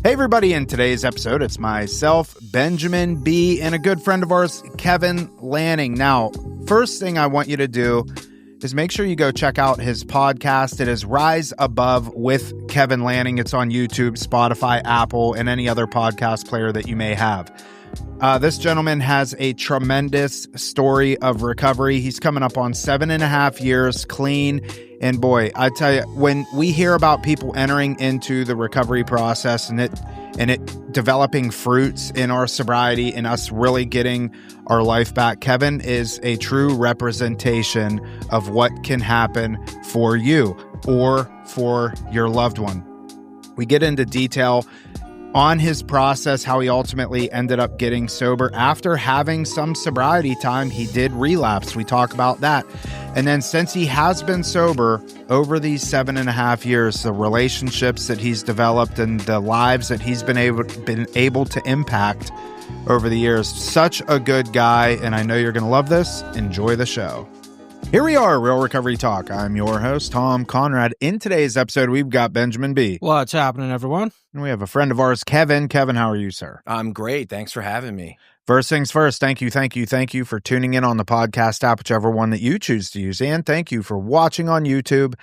Hey, everybody. In today's episode, it's myself, Benjamin B., and a good friend of ours, Kevin Lanning. Now, first thing I want you to do is make sure you go check out his podcast. It is Rise Above with Kevin Lanning. It's on YouTube, Spotify, Apple, and any other podcast player that you may have. This gentleman has a tremendous story of recovery. He's coming up on 7.5 years clean. And boy, I tell you, when we hear about people entering into the recovery process and it developing fruits in our sobriety and us really getting our life back, Kevin is a true representation of what can happen for you or for your loved one. We get into detail on his process, how he ultimately ended up getting sober. After having some sobriety time, he did relapse. We talk about that. And then since he has been sober over these 7.5 years, the relationships that he's developed and the lives that he's been able to impact over the years. Such a good guy, and I know you're going to love this. Enjoy the show. Here we are, Real Recovery Talk. I'm your host, Tom Conrad. In today's episode, we've got Benjamin B. What's happening, everyone? And we have a friend of ours, Kevin. Kevin, how are you, sir? I'm great. Thanks for having me. First things first, thank you for tuning in on the podcast app, whichever one that you choose to use. And thank you for watching on YouTube.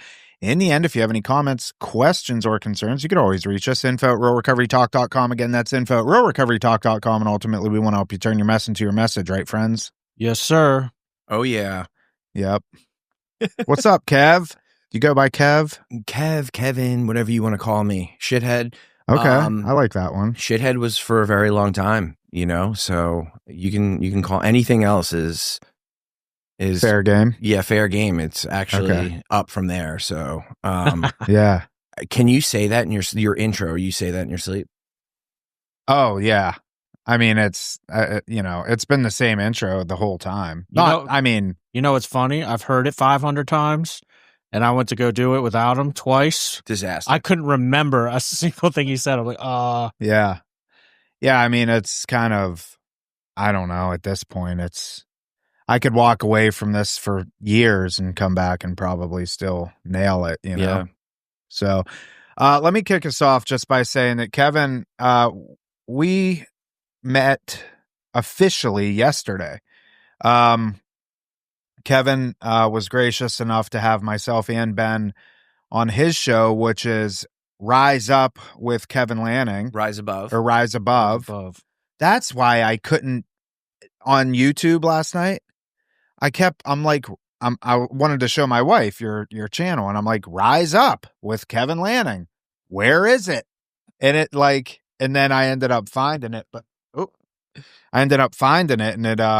In the end, if you have any comments, questions, or concerns, you can always reach us, info@realrecoverytalk.com. Again, that's info@realrecoverytalk.com. And ultimately, we want to help you turn your mess into your message, right, friends? Yes, sir. Oh, yeah. Yep. What's up, Kev? You go by Kev? Kevin, whatever you want to call me. Shithead. Okay, I like that one. Shithead was for a very long time, you know, so you can call anything else is fair game. Yeah, fair game. It's actually up from there. So, yeah. Can you say that in your intro? You say that in your sleep? Oh, yeah. I mean, it's, it's been the same intro the whole time. It's funny. I've heard it 500 times, and I went to go do it without him twice. Disaster. I couldn't remember a single thing he said. I'm like, Yeah. Yeah, I mean, it's kind of, I don't know, at this point, I could walk away from this for years and come back and probably still nail it, you know? Yeah. So, let me kick us off just by saying that, Kevin, we met officially yesterday. Kevin was gracious enough to have myself and Ben on his show, which is Rise Up with Kevin Lanning. Rise Above. Or Rise Above. That's why I couldn't, on YouTube last night, I wanted to show my wife your channel, and I'm like, Rise Up with Kevin Lanning. Where is it? And and then I ended up finding it, and it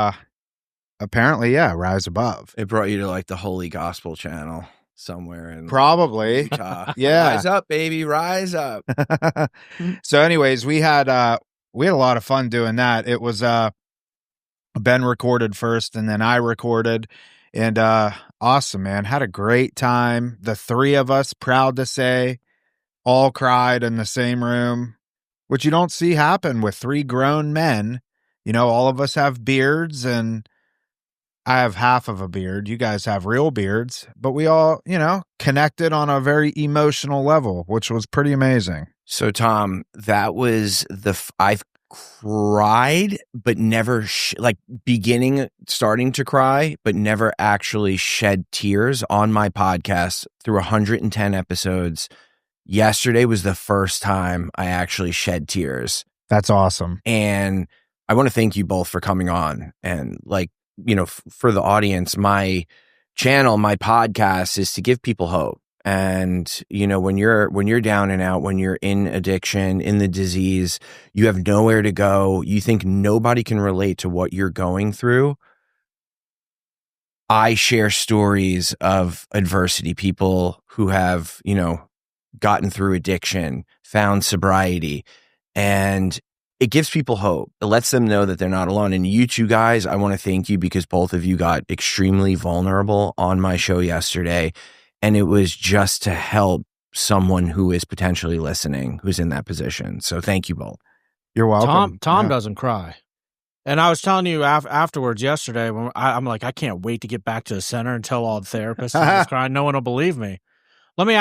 apparently, Rise Above. It brought you to like the Holy Gospel channel somewhere in probably Utah. Yeah. Rise up, baby, rise up. So anyways, we had a lot of fun doing that. It was Ben recorded first and then I recorded, and awesome, man. Had a great time. The three of us, proud to say, all cried in the same room, which you don't see happen with three grown men. You know, all of us have beards, and I have half of a beard. You guys have real beards, but we all, connected on a very emotional level, which was pretty amazing. So, Tom, that was I've cried, but never starting to cry, but never actually shed tears on my podcast through 110 episodes. Yesterday was the first time I actually shed tears. That's awesome. And I want to thank you both for coming on. And for the audience, my channel, my podcast is to give people hope. And, when you're down and out, when you're in addiction, in the disease, you have nowhere to go, you think nobody can relate to what you're going through. I share stories of adversity, people who have, gotten through addiction, found sobriety, and it gives people hope. It lets them know that they're not alone. And you two guys, I want to thank you because both of you got extremely vulnerable on my show yesterday. And it was just to help someone who is potentially listening, who's in that position. So thank you both. You're welcome. Tom doesn't cry. And I was telling you afterwards yesterday, when I'm like, I can't wait to get back to the center and tell all the therapists I was crying. No one will believe me. Let me,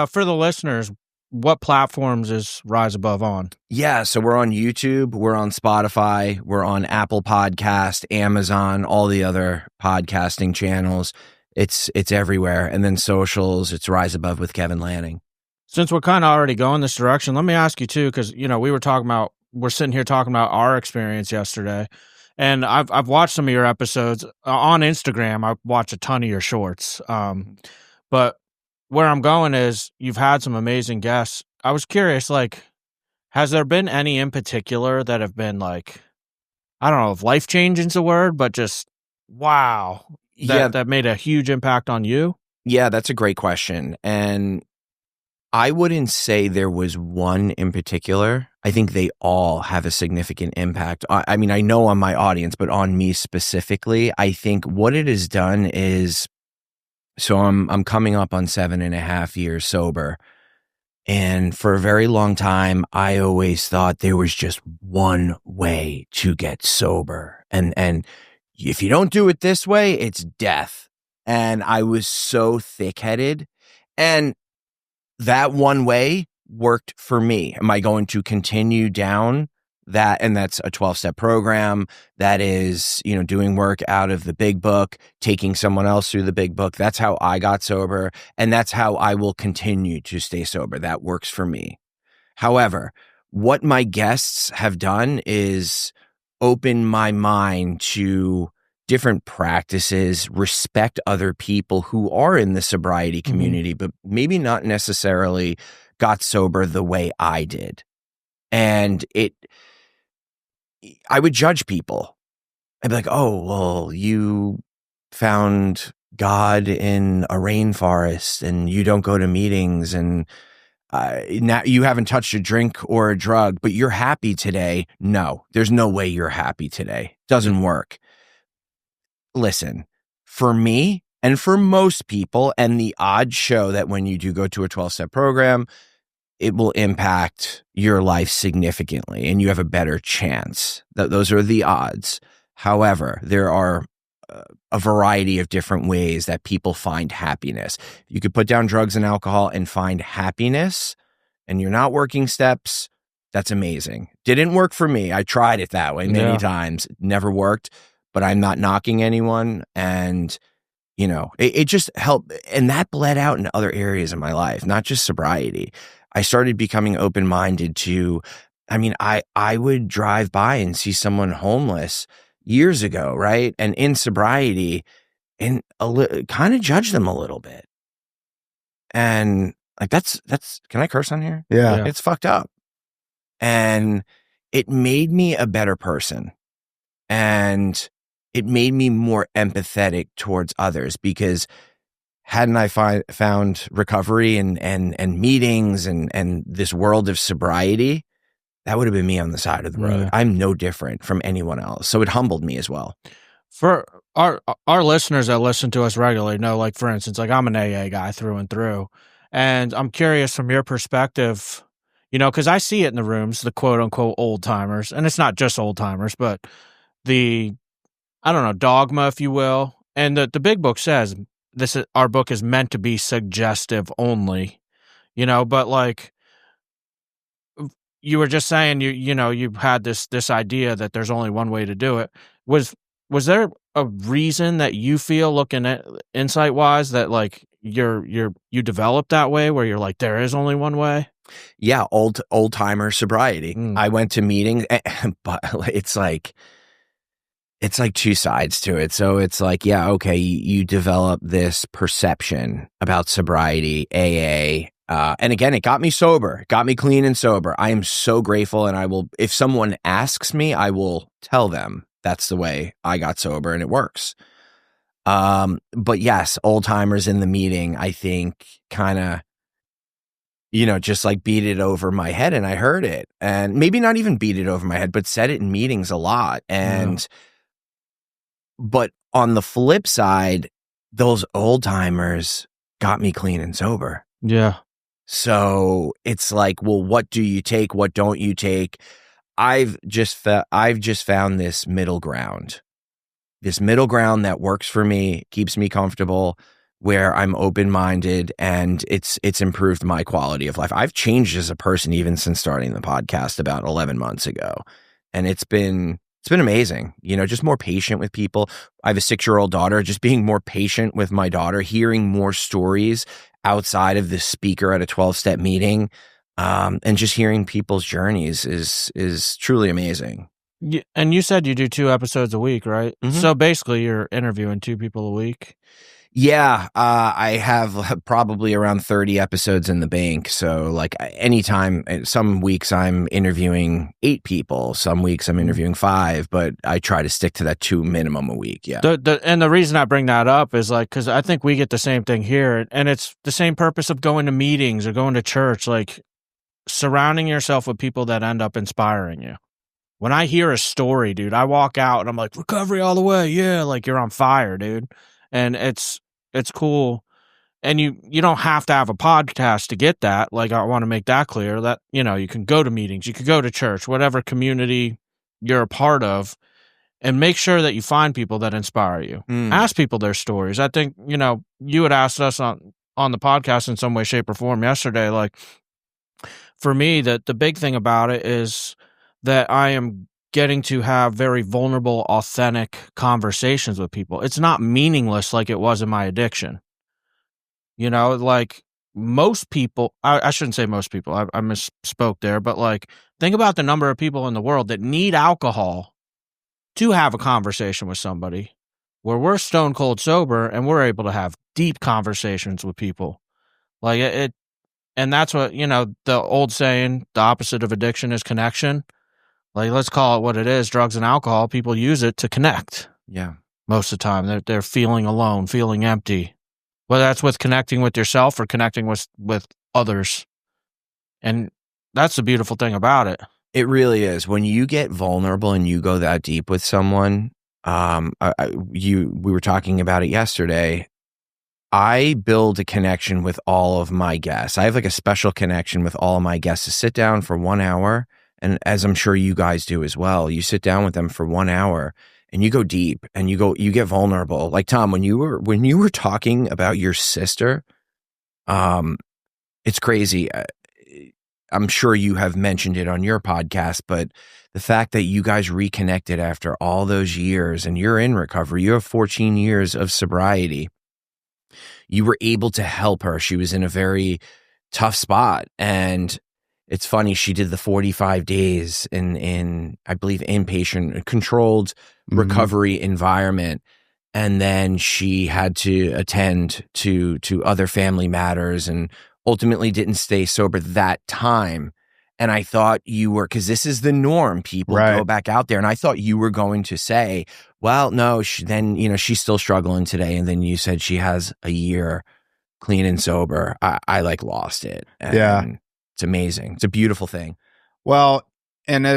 for the listeners, what platforms is Rise Above on? Yeah, so we're on YouTube, we're on Spotify, we're on Apple Podcast, Amazon, all the other podcasting channels. It's everywhere. And then socials, it's Rise Above with Kevin Lanning. Since we're kind of already going this direction, let me ask you too, because we're sitting here talking about our experience yesterday, and I've watched some of your episodes on Instagram. I watch a ton of your shorts, but where I'm going is you've had some amazing guests. I was curious, like, has there been any in particular that have been like, I don't know if life changing is a word, but just wow, that made a huge impact on you? Yeah, that's a great question. And I wouldn't say there was one in particular. I think they all have a significant impact. I mean, I know on my audience, but on me specifically, I think what it has done is, so I'm coming up on 7.5 years sober. And for a very long time, I always thought there was just one way to get sober. And if you don't do it this way, it's death. And I was so thick-headed. And that one way worked for me. Am I going to continue down that? And that's a 12-step program. That is, doing work out of the big book, taking someone else through the big book. That's how I got sober. And that's how I will continue to stay sober. That works for me. However, what my guests have done is open my mind to different practices, respect other people who are in the sobriety community, but maybe not necessarily got sober the way I did. And I would judge people. I'd be like, oh, well, you found God in a rainforest and you don't go to meetings and now you haven't touched a drink or a drug, but you're happy today. No, there's no way you're happy today. Doesn't work. Listen, for me and for most people, and the odds show that when you do go to a 12-step program, it will impact your life significantly and you have a better chance. Those are the odds. However, there are a variety of different ways that people find happiness. You could put down drugs and alcohol and find happiness, and you're not working steps. That's amazing. Didn't work for me. I tried it that way many times. It never worked. But I'm not knocking anyone. And, it just helped. And that bled out into other areas of my life, not just sobriety. I started becoming open-minded to, I would drive by and see someone homeless years ago, right? And in sobriety, and kind of judge them a little bit. And like, that's, can I curse on here? Yeah. It's fucked up. And it made me a better person. And it made me more empathetic towards others, because hadn't I found recovery and meetings and this world of sobriety, that would have been me on the side of the road. I'm no different from anyone else. So it humbled me as well. For our listeners that listen to us regularly know, like, for instance, like, I'm an AA guy through and through. And I'm curious from your perspective, because I see it in the rooms, the quote unquote old timers, and it's not just old timers, but the, I don't know, dogma, if you will. And the big book says our book is meant to be suggestive only, but like you were just saying, you had this idea that there's only one way to do it. Was there a reason that you feel, looking at insight wise, that like you developed that way, where you're like, there is only one way? Yeah. Old timer sobriety. I went to meetings, but it's like two sides to it. So it's like, yeah, okay, you develop this perception about sobriety, AA. And again, it got me sober, got me clean and sober. I am so grateful. And I will, if someone asks me, I will tell them that's the way I got sober and it works. But yes, old timers in the meeting, I think kind of, just like beat it over my head. And I heard it, and maybe not even beat it over my head, but said it in meetings a lot. And, but on the flip side, those old timers got me clean and sober. Yeah. So it's like, well, what do you take? What don't you take? I've just found this middle ground that works for me, keeps me comfortable, where I'm open-minded, and it's improved my quality of life. I've changed as a person even since starting the podcast about 11 months ago. And it's been amazing, just more patient with people. I have a 6-year-old daughter, just being more patient with my daughter, hearing more stories outside of the speaker at a 12-step meeting, and just hearing people's journeys is truly amazing. And you said you do 2 episodes a week, right? Mm-hmm. So basically you're interviewing 2 people a week. Yeah, I have probably around 30 episodes in the bank. So like anytime, some weeks I'm interviewing 8 people, some weeks I'm interviewing 5, but I try to stick to that 2 minimum a week. Yeah. And the reason I bring that up is like, because I think we get the same thing here, and it's the same purpose of going to meetings or going to church, like surrounding yourself with people that end up inspiring you. When I hear a story, dude, I walk out and I'm like, recovery all the way. Yeah. Like you're on fire, dude. And it's cool. And you don't have to have a podcast to get that. Like, I want to make that clear that, you can go to meetings, you could go to church, whatever community you're a part of, and make sure that you find people that inspire you. Ask people their stories. I think, you had asked us on the podcast in some way, shape, or form yesterday. Like, for me, the big thing about it is that I am getting to have very vulnerable, authentic conversations with people. It's not meaningless like it was in my addiction. Like most people, I shouldn't say most people, I misspoke there, but like think about the number of people in the world that need alcohol to have a conversation with somebody, where we're stone cold sober and we're able to have deep conversations with people. Like it and that's what, the old saying, the opposite of addiction is connection. Like, let's call it what it is, drugs and alcohol. People use it to connect. Yeah. Most of the time, they're feeling alone, feeling empty. Whether that's with connecting with yourself or connecting with others. And that's the beautiful thing about it. It really is. When you get vulnerable and you go that deep with someone, we were talking about it yesterday. I build a connection with all of my guests. I have like a special connection with all of my guests to sit down for 1 hour. And as I'm sure you guys do as well, you sit down with them for 1 hour and you go deep and you get vulnerable. Like Tom, when you were talking about your sister, it's crazy. I'm sure you have mentioned it on your podcast, but the fact that you guys reconnected after all those years and you're in recovery, you have 14 years of sobriety. You were able to help her. She was in a very tough spot, and it's funny, she did the 45 days in I believe, inpatient, controlled recovery environment. And then she had to attend to other family matters and ultimately didn't stay sober that time. And I thought you were, because this is the norm, people go back out there. And I thought you were going to say, well, no, then, she's still struggling today. And then you said she has a year clean and sober. I like lost it. And it's amazing. It's a beautiful thing. Well, and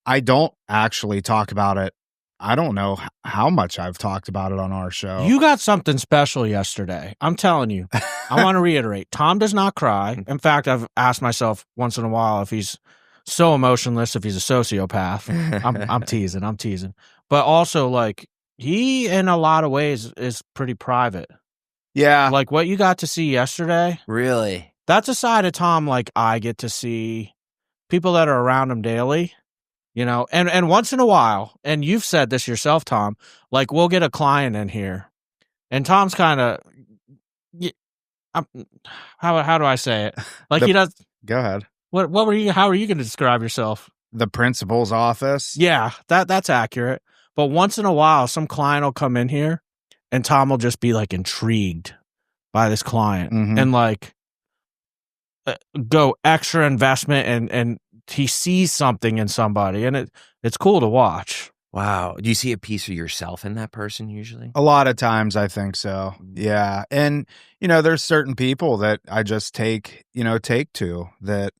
I don't actually talk about it. I don't know how much I've talked about it on our show. You got something special yesterday. I'm telling you. I want to reiterate. Tom does not cry. In fact, I've asked myself once in a while if he's so emotionless, if he's a sociopath. I'm teasing. But also, like, he, in a lot of ways, is pretty private. Yeah. Like, what you got to see yesterday. Really? That's a side of Tom, like, I get to see people that are around him daily. And once in a while, and you've said this yourself, Tom, like we'll get a client in here and Tom's kind of, how do I say it? Like he does. Go ahead. How are you going to describe yourself? The principal's office. Yeah, that's accurate. But once in a while, some client will come in here and Tom will just be like intrigued by this client and like go extra investment and he sees something in somebody, and it's cool to watch. Wow. Do you see a piece of yourself in that person usually? A lot of times I think so. Yeah. And, there's certain people that I just take to that,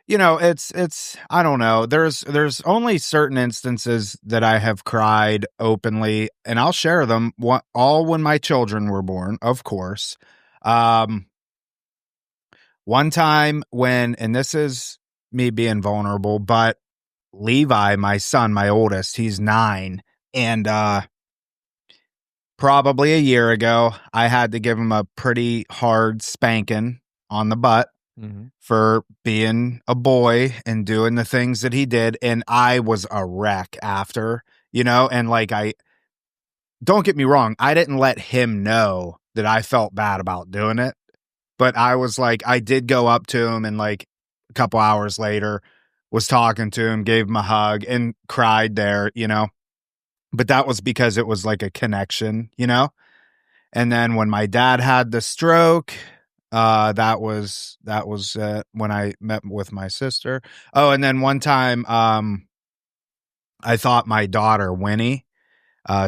it's, I don't know. There's only certain instances that I have cried openly, and I'll share them all when my children were born, of course. One time and this is me being vulnerable, but Levi, my son, my oldest, he's 9, and probably a year ago, I had to give him a pretty hard spanking on the butt for being a boy and doing the things that he did. And I was a wreck after, and like, don't get me wrong, I didn't let him know that I felt bad about doing it. But I was like, I did go up to him and like a couple hours later was talking to him, gave him a hug and cried there, But that was because it was like a connection, And then when my dad had the stroke, that was when I met with my sister. Oh, and then one time, I thought my daughter Winnie,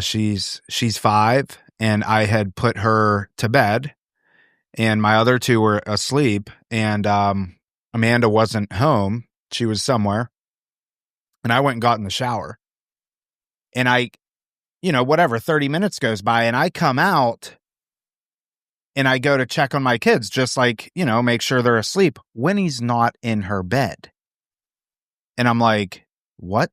she's 5, and I had put her to bed, and my other 2 were asleep, and Amanda wasn't home; she was somewhere, and I went and got in the shower, and I, whatever, 30 minutes goes by, and I come out. And I go to check on my kids, just like, make sure they're asleep. Winnie's not in her bed. And I'm like, what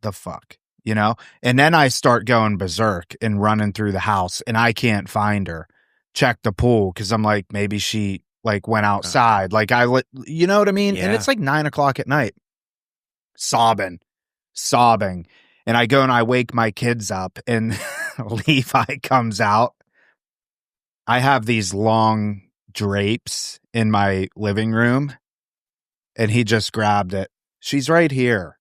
the fuck? And then I start going berserk and running through the house and I can't find her. Check the pool because I'm like, maybe she like went outside. Like you know what I mean? Yeah. And it's like 9:00 at night. Sobbing. And I go and I wake my kids up and Levi comes out. I have these long drapes in my living room, and he just grabbed it. She's right here.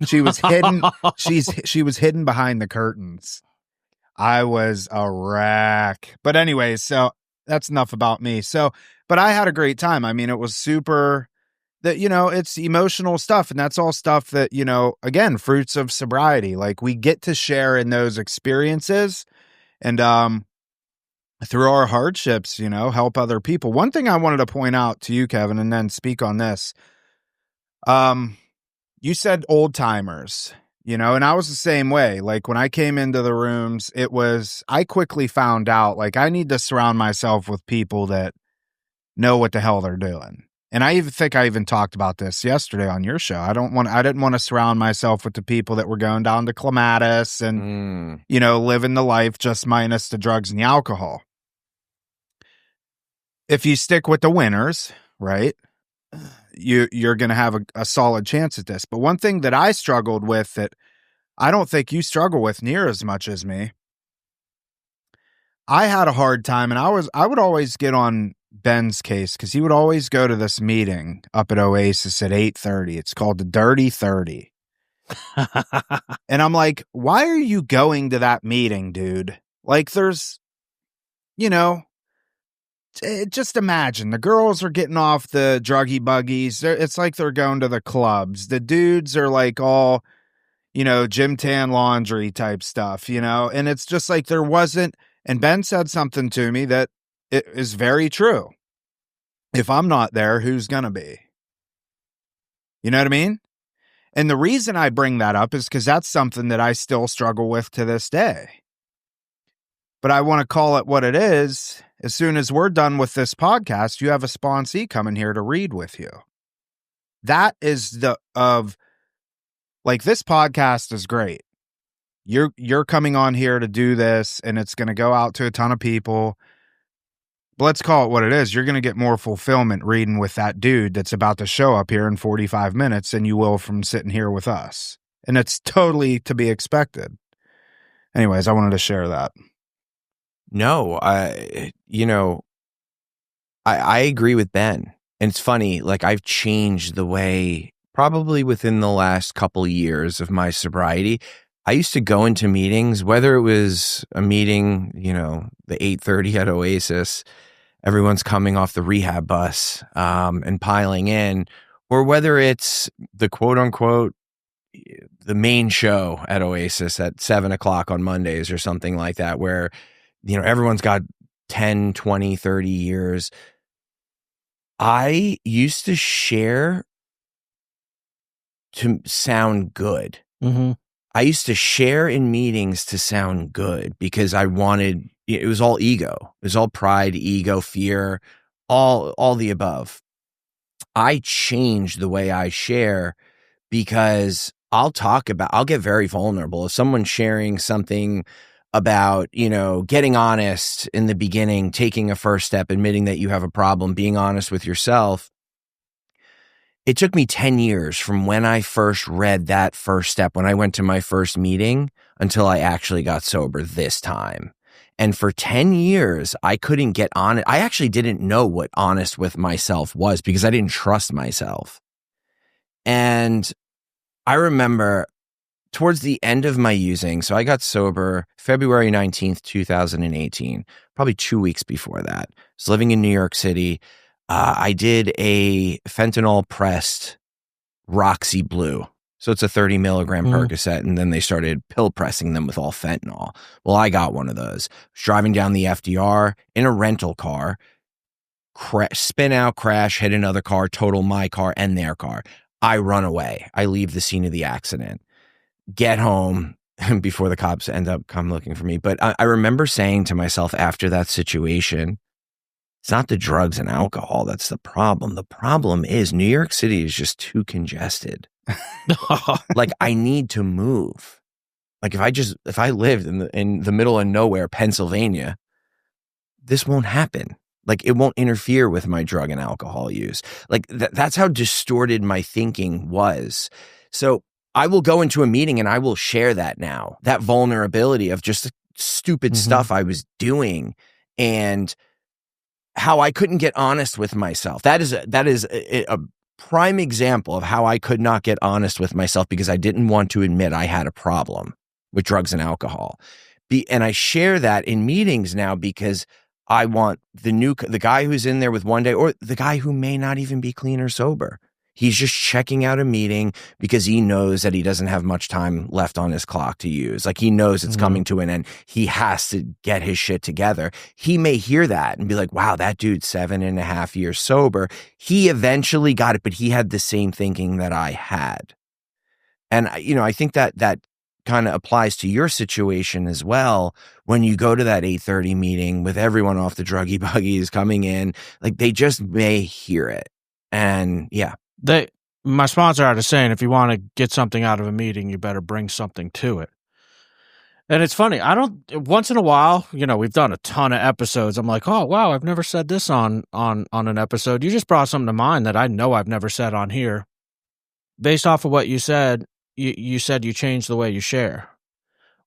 She was hidden. She was hidden behind the curtains. I was a wreck. But anyways, so that's enough about me. But I had a great time. I mean, it was super that, it's emotional stuff. And that's all stuff that, again, fruits of sobriety. Like we get to share in those experiences and, through our hardships, help other people. One thing I wanted to point out to you, Kevin, and then speak on this. You said old timers, and I was the same way. Like when I came into the rooms, I quickly found out like I need to surround myself with people that know what the hell they're doing. And I even think I even talked about this yesterday on your show. I didn't want to surround myself with the people that were going down to clematis and, living the life just minus the drugs and the alcohol. If you stick with the winners, right, you're going to have a solid chance at this. But one thing that I struggled with that I don't think you struggle with near as much as me, I had a hard time, and I would always get on Ben's case because he would always go to this meeting up at Oasis at 8:30. It's called the Dirty 30. And I'm like, why are you going to that meeting, dude? Like there's, just imagine the girls are getting off the druggy buggies. It's like they're going to the clubs. The dudes are like all, gym tan laundry type stuff, and it's just like there wasn't. And Ben said something to me that it is very true. If I'm not there, who's going to be? You know what I mean? And the reason I bring that up is because that's something that I still struggle with to this day. But I want to call it what it is. As soon as we're done with this podcast, you have a sponsee coming here to read with you. That is this podcast is great. You're coming on here to do this, and it's going to go out to a ton of people. But let's call it what it is. You're going to get more fulfillment reading with that dude that's about to show up here in 45 minutes than you will from sitting here with us. And it's totally to be expected. Anyways, I wanted to share that. No, I agree with Ben. And it's funny, like I've changed the way probably within the last couple of years of my sobriety. I used to go into meetings, whether it was a meeting, the 8:30 at Oasis, everyone's coming off the rehab bus and piling in, or whether it's the quote unquote, the main show at Oasis at 7:00 on Mondays or something like that, where everyone's got 10, 20, 30 years. I used to share to sound good. Mm-hmm. I used to share in meetings to sound good because I wanted, it was all ego. It was all pride, ego, fear, all the above. I changed the way I share because I'll get very vulnerable. If someone's sharing something about, getting honest in the beginning, taking a first step, admitting that you have a problem, being honest with yourself. It took me 10 years from when I first read that first step, when I went to my first meeting, until I actually got sober this time. And for 10 years, I couldn't get honest. I actually didn't know what honest with myself was because I didn't trust myself. And I remember towards the end of my using, so I got sober February 19th, 2018, probably 2 weeks before that. I was living in New York City. I did a fentanyl-pressed Roxy Blue. So it's a 30 milligram Percocet, and then they started pill pressing them with all fentanyl. Well, I got one of those. I was driving down the FDR in a rental car, spin out, crash, hit another car, total my car and their car. I run away. I leave the scene of the accident, get home before the cops end up come looking for me. But I remember saying to myself after that situation, it's not the drugs and alcohol that's the problem. The problem is New York City is just too congested. Like, I need to move. Like, if I lived in the middle of nowhere, Pennsylvania, this won't happen. Like, it won't interfere with my drug and alcohol use. Like, that's how distorted my thinking was. So I will go into a meeting and I will share that now, that vulnerability of just the stupid stuff I was doing and how I couldn't get honest with myself. That is a prime example of how I could not get honest with myself because I didn't want to admit I had a problem with drugs and alcohol. And I share that in meetings now because I want the guy who's in there with one day, or the guy who may not even be clean or sober. He's just checking out a meeting because he knows that he doesn't have much time left on his clock to use. Like, he knows it's coming to an end. He has to get his shit together. He may hear that and be like, wow, that dude's 7.5 years sober. He eventually got it, but he had the same thinking that I had. And, I think that kind of applies to your situation as well. When you go to that 8:30 meeting with everyone off the druggy buggies coming in, like, they just may hear it. And yeah. My sponsor had a saying, if you want to get something out of a meeting, you better bring something to it. And it's funny, once in a while, we've done a ton of episodes. I'm like, oh, wow, I've never said this on an episode. You just brought something to mind that I know I've never said on here. Based off of what you said, you said you changed the way you share.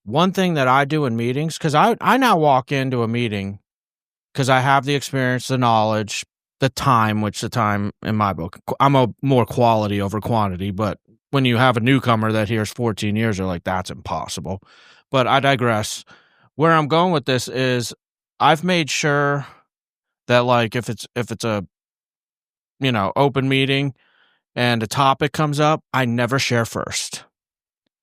One thing that I do in meetings, because I now walk into a meeting because I have the experience, the knowledge, the time, which the time in my book, I'm a more quality over quantity, but when you have a newcomer that hears 14 years, they're like, that's impossible. But I digress. Where I'm going with this is I've made sure that, like, if it's a, open meeting and a topic comes up, I never share first.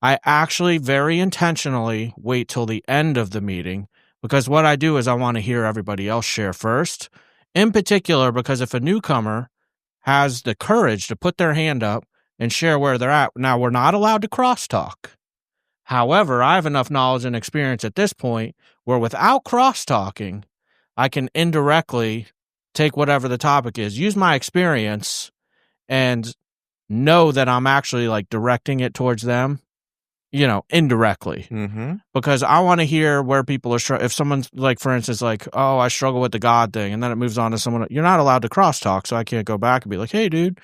I actually very intentionally wait till the end of the meeting, because what I do is I want to hear everybody else share first. In particular, because if a newcomer has the courage to put their hand up and share where they're at, now we're not allowed to crosstalk. However, I have enough knowledge and experience at this point where without cross-talking, I can indirectly take whatever the topic is, use my experience, and know that I'm actually, like, directing it towards them, indirectly. Because I want to hear where people are if someone's, like, for instance, like, oh, I struggle with the God thing, and then it moves on to someone, you're not allowed to crosstalk, so I can't go back and be like, hey, dude.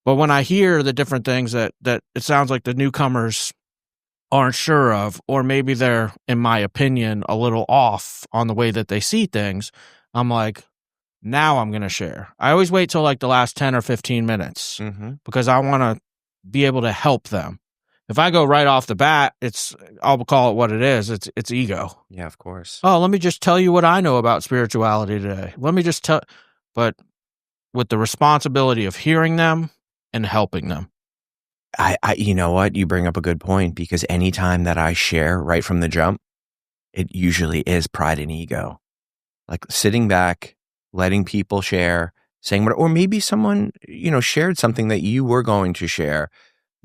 But when I hear the different things that it sounds like the newcomers aren't sure of, or maybe they're, in my opinion, a little off on the way that they see things, I'm like, now I'm going to share. I always wait till, like, the last 10 or 15 minutes because I want to be able to help them. If I go right off the bat, I'll call it what it is. It's ego. Yeah, of course. Oh, let me just tell you what I know about spirituality today. Let me just tell, but with the responsibility of hearing them and helping them. I you know what? You bring up a good point, because anytime that I share right from the jump, it usually is pride and ego. Like, sitting back, letting people share, saying what, or maybe someone, shared something that you were going to share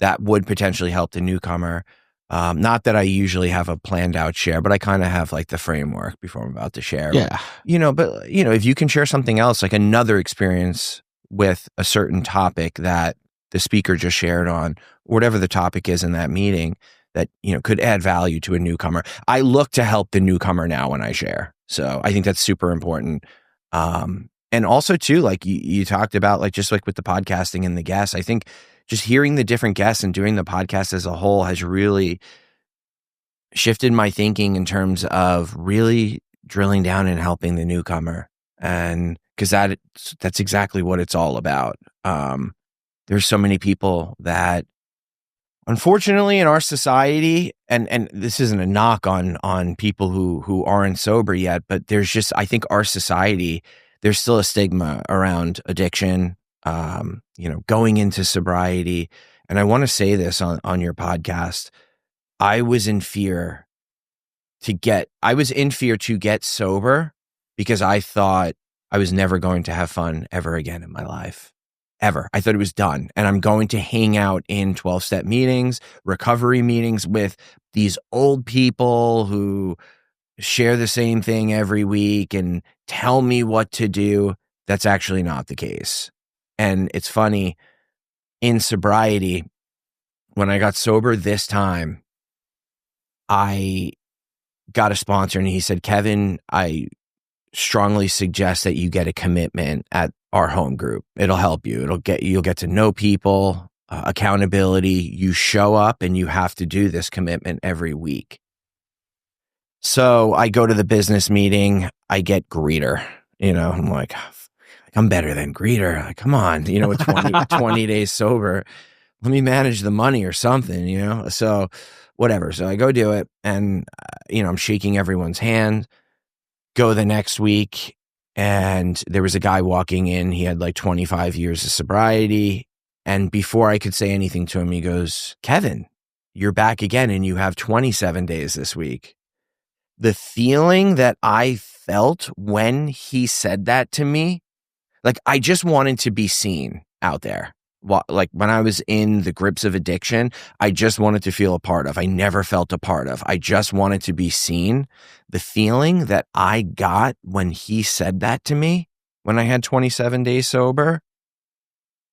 that would potentially help the newcomer. Not that I usually have a planned out share, but I kind of have, like, the framework before I'm about to share. Yeah. But if you can share something else, like another experience with a certain topic that the speaker just shared on, whatever the topic is in that meeting, that, could add value to a newcomer. I look to help the newcomer now when I share. So I think that's super important. And also too, like you talked about, like, just like with the podcasting and the guests, I think just hearing the different guests and doing the podcast as a whole has really shifted my thinking in terms of really drilling down and helping the newcomer. And because that's exactly what it's all about. There's so many people that, unfortunately, in our society, and this isn't a knock on people who aren't sober yet, but there's just, I think our society, there's still a stigma around addiction, going into sobriety. And I want to say this on your podcast. I was in fear to get sober because I thought I was never going to have fun ever again in my life. Ever. I thought it was done. And I'm going to hang out in 12-step meetings, recovery meetings with these old people who share the same thing every week and tell me what to do. That's actually not the case. And it's funny, in sobriety, when I got sober this time, I got a sponsor and he said, Kevin, I strongly suggest that you get a commitment at our home group. It'll help you. You'll get to know people, accountability. You show up and you have to do this commitment every week. So I go to the business meeting. I get greeter. I'm like, I'm better than greeter. Like, come on, with 20 days sober, let me manage the money or something, So whatever. So I go do it and, I'm shaking everyone's hand. Go the next week. And there was a guy walking in. He had like 25 years of sobriety. And before I could say anything to him, he goes, Kevin, you're back again and you have 27 days this week. The feeling that I felt when he said that to me, like, I just wanted to be seen out there. Like when I was in the grips of addiction, I just wanted to feel a part of. I never felt a part of. I just wanted to be seen. The feeling that I got when he said that to me, when I had 27 days sober,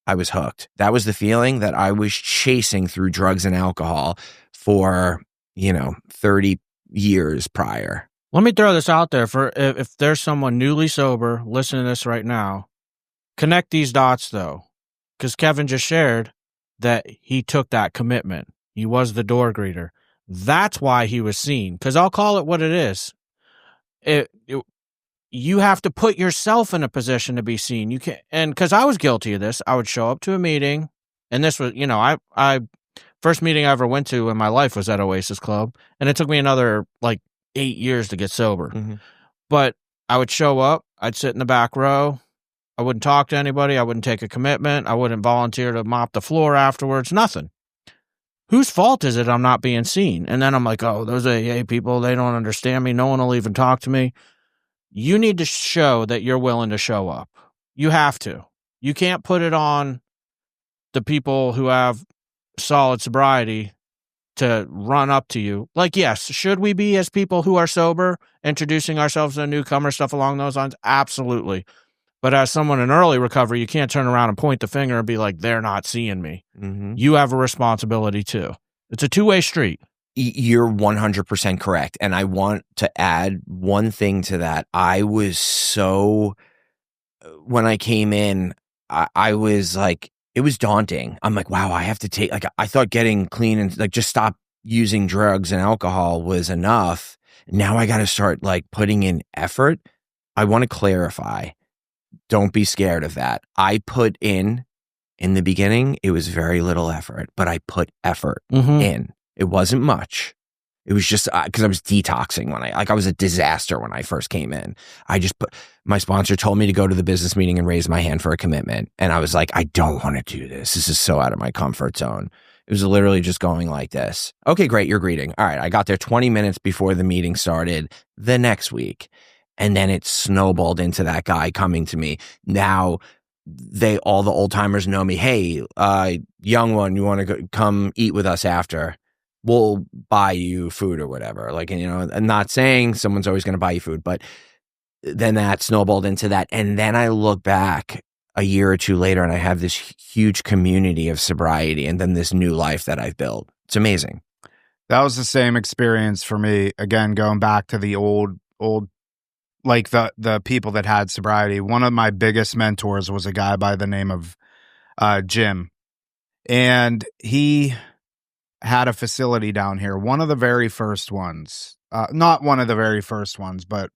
I was hooked. That was the feeling that I was chasing through drugs and alcohol for, 30 years prior. Let me throw this out there for if there's someone newly sober listening to this right now, connect these dots though. Because Kevin just shared that he took that commitment. He was the door greeter. That's why he was seen. Because I'll call it what it is. You have to put yourself in a position to be seen. You can't, and because I was guilty of this, I would show up to a meeting, and this was, I first meeting I ever went to in my life was at Oasis Club, and it took me another like 8 years to get sober. Mm-hmm. But I would show up, I'd sit in the back row. I wouldn't talk to anybody. I wouldn't take a commitment. I wouldn't volunteer to mop the floor afterwards. Nothing. Whose fault is it I'm not being seen? And then I'm like, oh, those AA people, they don't understand me. No one will even talk to me. You need to show that you're willing to show up. You have to. You can't put it on the people who have solid sobriety to run up to you. Like, yes, should we be, as people who are sober, introducing ourselves to a newcomer, stuff along those lines? Absolutely. But as someone in early recovery, you can't turn around and point the finger and be like, they're not seeing me. Mm-hmm. You have a responsibility too. It's a two-way street. You're 100% correct. And I want to add one thing to that. I was when I came in, I was like, it was daunting. I'm like, wow, I have to take, like, I thought getting clean and like just stop using drugs and alcohol was enough. Now I got to start like putting in effort. I want to clarify. Don't be scared of that. I put in the beginning, it was very little effort, but I put effort in. It wasn't much. It was just because I was detoxing I was a disaster when I first came in. My sponsor told me to go to the business meeting and raise my hand for a commitment. And I was like, I don't want to do this. This is so out of my comfort zone. It was literally just going like this. Okay, great. You're greeting. All right. I got there 20 minutes before the meeting started the next week. And then it snowballed into that guy coming to me. Now all the old timers know me. Hey, young one, you want to come eat with us after? We'll buy you food or whatever. Like, I'm not saying someone's always going to buy you food, but then that snowballed into that. And then I look back a year or two later and I have this huge community of sobriety and then this new life that I've built. It's amazing. That was the same experience for me. Again, going back to the old, like the people that had sobriety. One of my biggest mentors was a guy by the name of Jim, and he had a facility down here. One of the very first ones, not one of the very first ones, but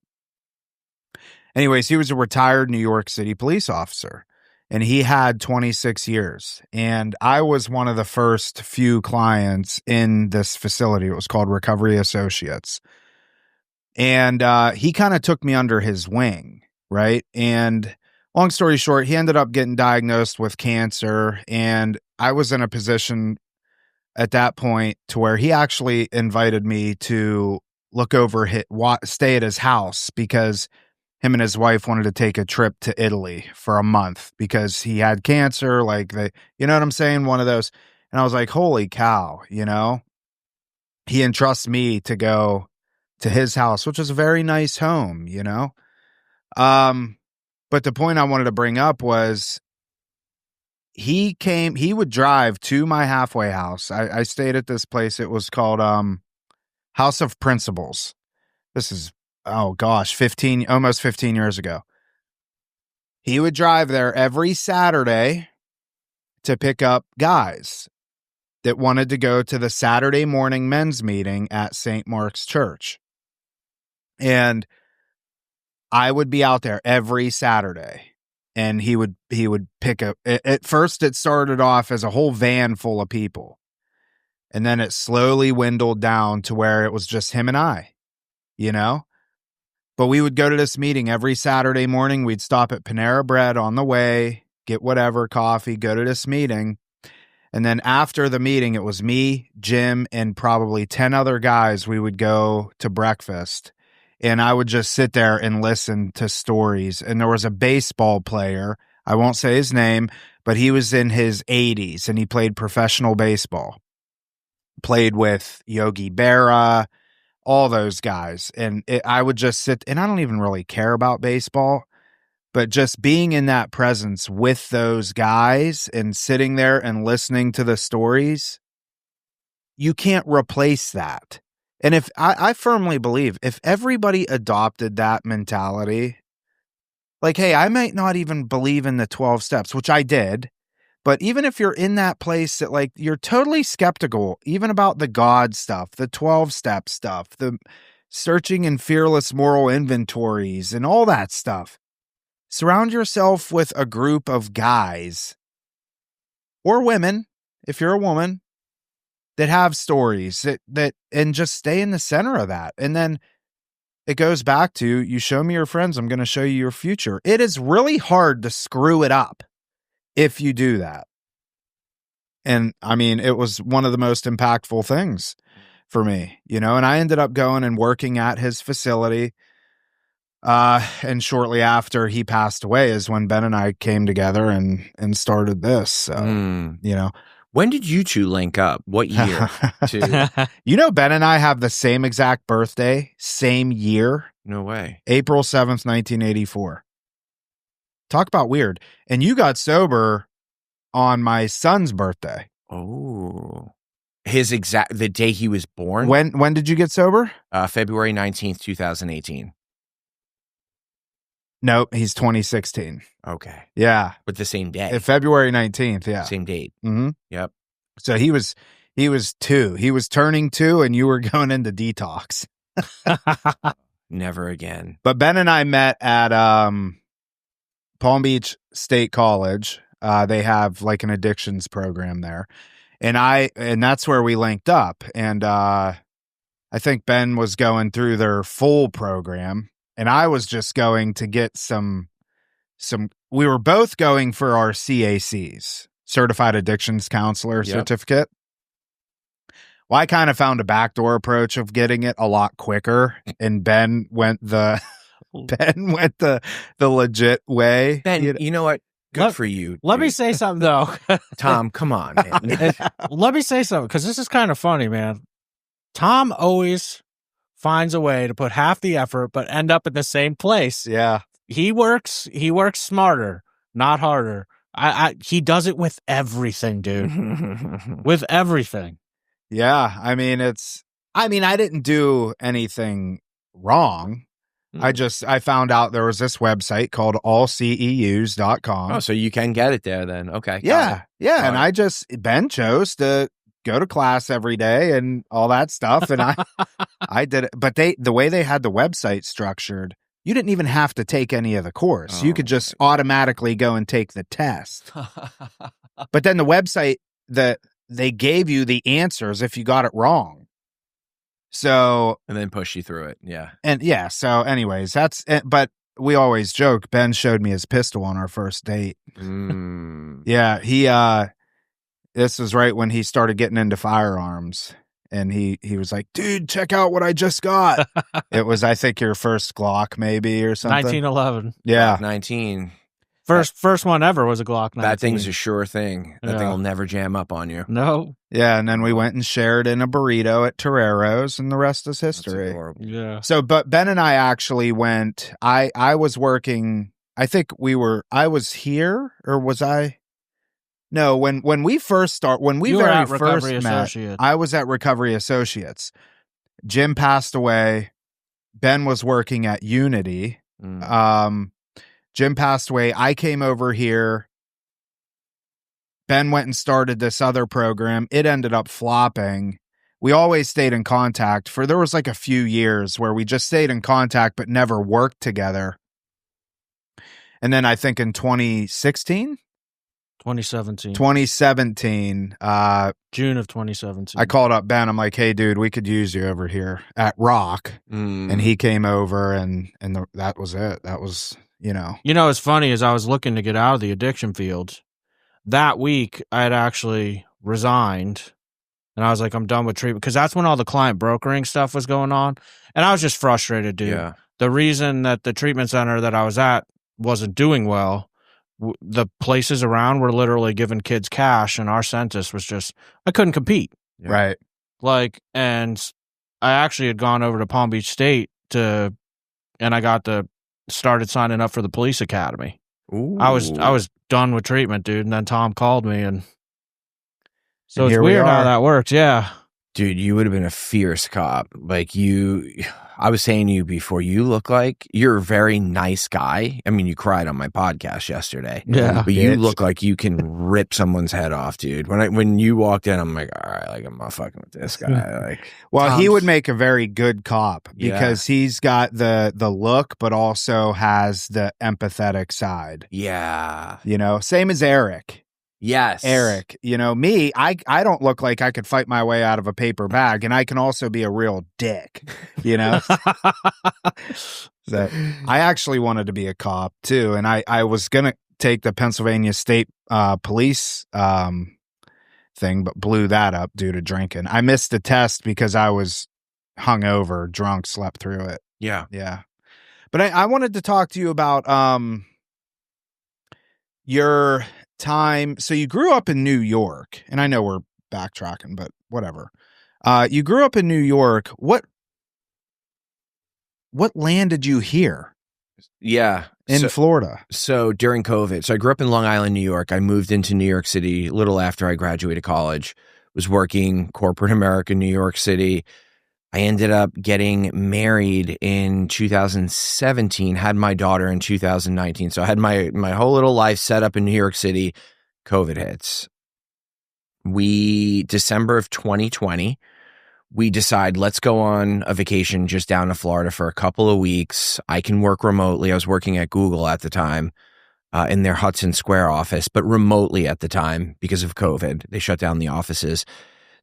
anyways, he was a retired New York City police officer, and he had 26 years. And I was one of the first few clients in this facility. It was called Recovery Associates. And he kind of took me under his wing, right? And long story short, he ended up getting diagnosed with cancer. And I was in a position at that point to where he actually invited me to look over, stay at his house, because him and his wife wanted to take a trip to Italy for a month because he had cancer. Like, you know what I'm saying? One of those. And I was like, holy cow, he entrusts me to go to his house, which is a very nice home, But the point I wanted to bring up was he would drive to my halfway house. I stayed at this place. It was called House of Principles. This is, oh gosh, almost 15 years ago. He would drive there every Saturday to pick up guys that wanted to go to the Saturday morning men's meeting at St. Mark's Church. And I would be out there every Saturday, and he would pick up. At first, it started off as a whole van full of people, and then it slowly dwindled down to where it was just him and I, But we would go to this meeting every Saturday morning. We'd stop at Panera Bread on the way, get whatever coffee, go to this meeting. And then after the meeting, it was me, Jim, and probably 10 other guys. We would go to breakfast, and I would just sit there and listen to stories. And there was a baseball player. I won't say his name, but he was in his 80s, and he played professional baseball. Played with Yogi Berra, all those guys. And I would just sit, and I don't even really care about baseball, but just being in that presence with those guys and sitting there and listening to the stories, you can't replace that. And if I firmly believe if everybody adopted that mentality, like, hey, I might not even believe in the 12 steps, which I did. But even if you're in that place that, like, you're totally skeptical, even about the God stuff, the 12-step stuff, the searching and fearless moral inventories and all that stuff, surround yourself with a group of guys or women, if you're a woman, that have stories that and just stay in the center of that. And then it goes back to, you show me your friends, I'm going to show you your future. It is really hard to screw it up if you do that. And I mean, it was one of the most impactful things for me, and I ended up going and working at his facility. And shortly after he passed away is when Ben and I came together and started this. So, When did you two link up? What year? Ben and I have the same exact birthday, same year. No way. April 7th, 1984. Talk about weird. And you got sober on my son's birthday. Oh. The day he was born? When did you get sober? February 19th, 2018. No, he's 2016. Okay. Yeah. But the same day. February 19th, yeah. Same date. Mm-hmm. Yep. So he was 2. He was turning 2 and you were going into detox. Never again. But Ben and I met at Palm Beach State College. They have like an addictions program there. And that's where we linked up. And I think Ben was going through their full program, and I was just going to get some we were both going for our CACs, Certified Addictions Counselor certificate. Well, I kind of found a backdoor approach of getting it a lot quicker, and Ben went the legit way. Ben, you know what? Good for you. Let me say something, though. Tom, come on, man. Let me say something, because this is kind of funny, man. Tom always finds a way to put half the effort, but end up in the same place. Yeah. He works smarter, not harder. He does it with everything, dude. With everything. Yeah. I mean, I didn't do anything wrong. I found out there was this website called allceus.com. Oh, so you can get it there then. Okay. Yeah. Yeah. Got And Ben chose to go to class every day and all that stuff. And I did it. But the way they had the website structured, you didn't even have to take any of the course. You could just automatically go and take the test. But then the website, they gave you the answers if you got it wrong. So, and then push you through it. Yeah. And yeah. So anyways, but we always joke, Ben showed me his pistol on our first date. Yeah. This was right when he started getting into firearms, and he was like, dude, check out what I just got. It was, I think, your first Glock maybe or something. 1911. Yeah. Glock 19. First one ever was a Glock 19. That thing's a sure thing. That thing will never jam up on you. No. Yeah, and then we went and shared in a burrito at Torero's, and the rest is history. Yeah. So, but Ben and I actually went. I was working. I think I was here, or was I? No, when we first you were at Recovery Associates. I was at Recovery Associates. Jim passed away. Ben was working at Unity. Jim passed away. I came over here. Ben went and started this other program. It ended up flopping. We always stayed in contact. There was like a few years where we just stayed in contact but never worked together. And then I think in 2017, June of 2017, I called up Ben. I'm like, hey, dude, we could use you over here at Rock. And he came over, and that was it. That was, what's funny is I was looking to get out of the addiction field. That week, I had actually resigned, and I was like, I'm done with treatment, because that's when all the client brokering stuff was going on, and I was just frustrated, dude. Yeah. The reason that the treatment center that I was at wasn't doing well, the places around were literally giving kids cash, and our census was just, I couldn't compete. Yeah. Right. And I actually had gone over to Palm Beach State and I started signing up for the police academy. Ooh. I was done with treatment, dude. And then Tom called me, and so it's we weird are. how that works. Yeah. Dude, you would have been a fierce cop. I was saying to you before, you look like you're a very nice guy. I mean, you cried on my podcast yesterday. Yeah. But you look like you can rip someone's head off, dude. When you walked in, I'm like, all right, like, I'm not fucking with this guy. Well, he would make a very good cop because he's got the look, but also has the empathetic side. Yeah. Same as Eric. Yes. Eric, me, I don't look like I could fight my way out of a paper bag, and I can also be a real dick, So I actually wanted to be a cop too, and I was going to take the Pennsylvania State police thing, but blew that up due to drinking. I missed the test because I was hungover, drunk, slept through it. Yeah. Yeah. But I wanted to talk to you about your time. So you grew up in New York, and I know we're backtracking, but whatever. You grew up in New York. What landed you here? Yeah. In Florida. So during COVID, I grew up in Long Island, New York. I moved into New York City a little after I graduated college, was working corporate America, New York City. I ended up getting married in 2017, had my daughter in 2019. So I had my whole little life set up in New York City. COVID hits. December of 2020, we decide, let's go on a vacation just down to Florida for a couple of weeks. I can work remotely. I was working at Google at the time in their Hudson Square office, but remotely at the time because of COVID. They shut down the offices.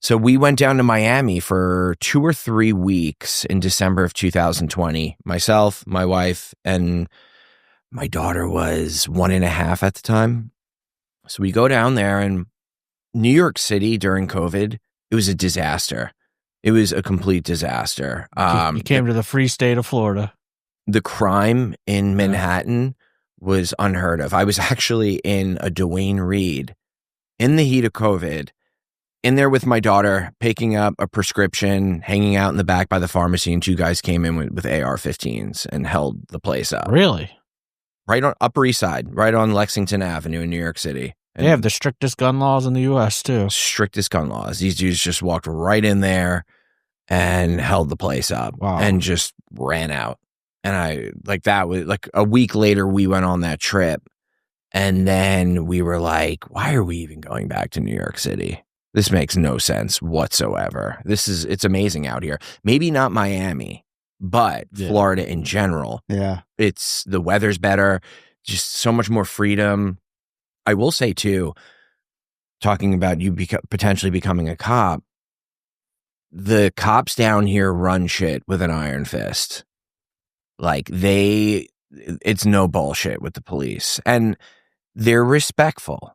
So we went down to Miami for 2 or 3 weeks in December of 2020. Myself, my wife, and my daughter was 1.5 at the time. So we go down there, and New York City during COVID, it was a disaster. It was a complete disaster. You came to the free state of Florida. The crime in Manhattan was unheard of. I was actually in a Duane Reade in the heat of COVID, in there with my daughter, picking up a prescription, hanging out in the back by the pharmacy, and 2 guys came in with AR-15s and held the place up. Really? Right on Upper East Side, right on Lexington Avenue in New York City. They have the strictest gun laws in the U.S. too. Strictest gun laws. These dudes just walked right in there and held the place up. Wow. And just ran out. And that was like a week later, we went on that trip. And then we were like, why are we even going back to New York City? This makes no sense whatsoever. It's amazing out here. Maybe not Miami, but Florida in general. Yeah. The weather's better, just so much more freedom. I will say too, talking about you potentially becoming a cop, the cops down here run shit with an iron fist. Like it's no bullshit with the police. And they're respectful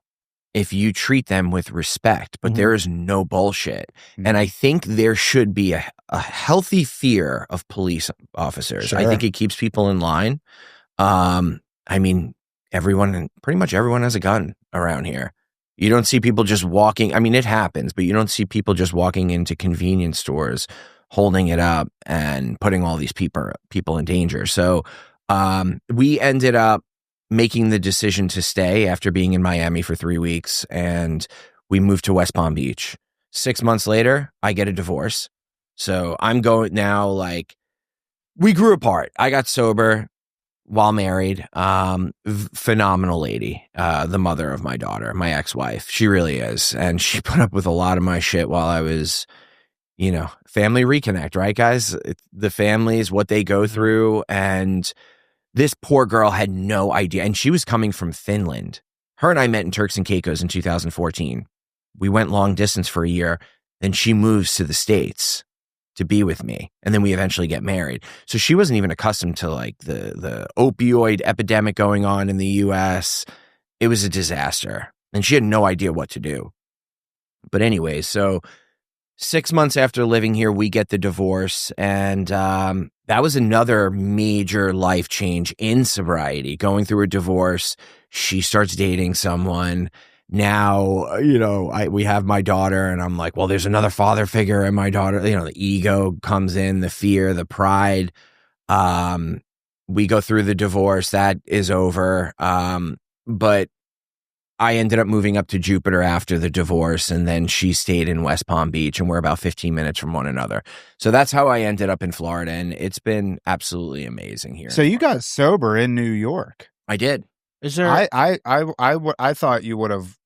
if you treat them with respect, but there is no bullshit. And I think there should be a healthy fear of police officers. Sure. I think it keeps people in line. I mean, pretty much everyone has a gun around here. You don't see people just walking. I mean, it happens, but you don't see people just walking into convenience stores, holding it up and putting all these people in danger. So we ended up making the decision to stay after being in Miami for 3 weeks, and we moved to West Palm Beach. 6 months later, I get a divorce. So I'm going now, we grew apart. I got sober while married. Phenomenal lady, the mother of my daughter, my ex-wife. She really is. And she put up with a lot of my shit while I was, family reconnect, right, guys? The families, what they go through. And this poor girl had no idea. And she was coming from Finland. Her and I met in Turks and Caicos in 2014. We went long distance for a year. Then she moves to the States to be with me. And then we eventually get married. So she wasn't even accustomed to the opioid epidemic going on in the US. It was a disaster. And she had no idea what to do. But anyway, so 6 months after living here, we get the divorce. And that was another major life change in sobriety. Going through a divorce, she starts dating someone. Now, we have my daughter, and I'm like, well, there's another father figure in my daughter. The ego comes in, the fear, the pride. We go through the divorce. That is over. But I ended up moving up to Jupiter after the divorce, and then she stayed in West Palm Beach, and we're about 15 minutes from one another. So that's how I ended up in Florida, and it's been absolutely amazing here. So you got sober in New York. I did. Is there? I thought you would have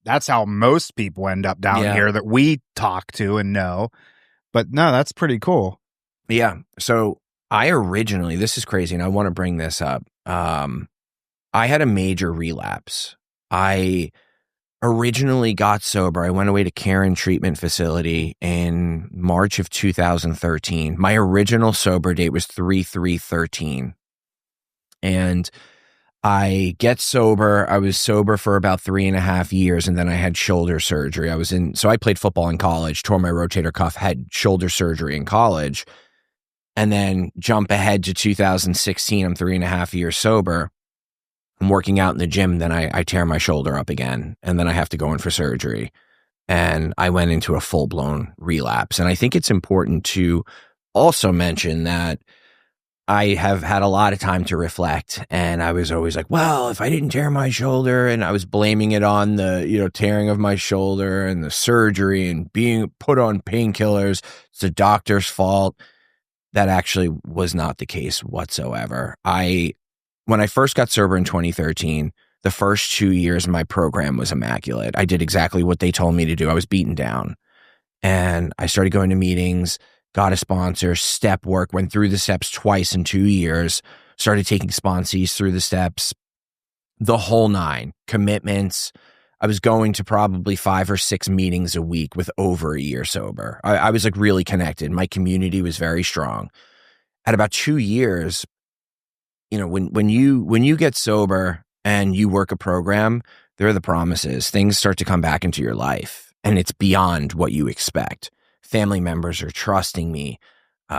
that's how most people end up down here that we talk to and know. But no, that's pretty cool. Yeah. So I originally, this is crazy, and I want to bring this up. I had a major relapse. I originally got sober. I went away to Cairn Treatment Facility in March of 2013. My original sober date was 3/3/13. And I get sober. I was sober for about 3.5 years, and then I had shoulder surgery. So I played football in college, tore my rotator cuff, had shoulder surgery in college, and then jump ahead to 2016. I'm 3.5 years sober. I'm working out in the gym, then I tear my shoulder up again, and then I have to go in for surgery. And I went into a full-blown relapse. And I think it's important to also mention that I have had a lot of time to reflect, and I was always like, well, if I didn't tear my shoulder, and I was blaming it on the, tearing of my shoulder and the surgery and being put on painkillers. It's the doctor's fault. That actually was not the case whatsoever. When I first got sober in 2013, the first 2 years my program was immaculate. I did exactly what they told me to do. I was beaten down, and I started going to meetings, got a sponsor, step work, went through the steps twice in 2 years, started taking sponsees through the steps, the whole nine, commitments. I was going to probably 5 or 6 meetings a week with over a year sober. I was really connected. My community was very strong. At about 2 years, when you get sober and you work a program, there are the promises. Things start to come back into your life, and it's beyond what you expect. Family members are trusting me.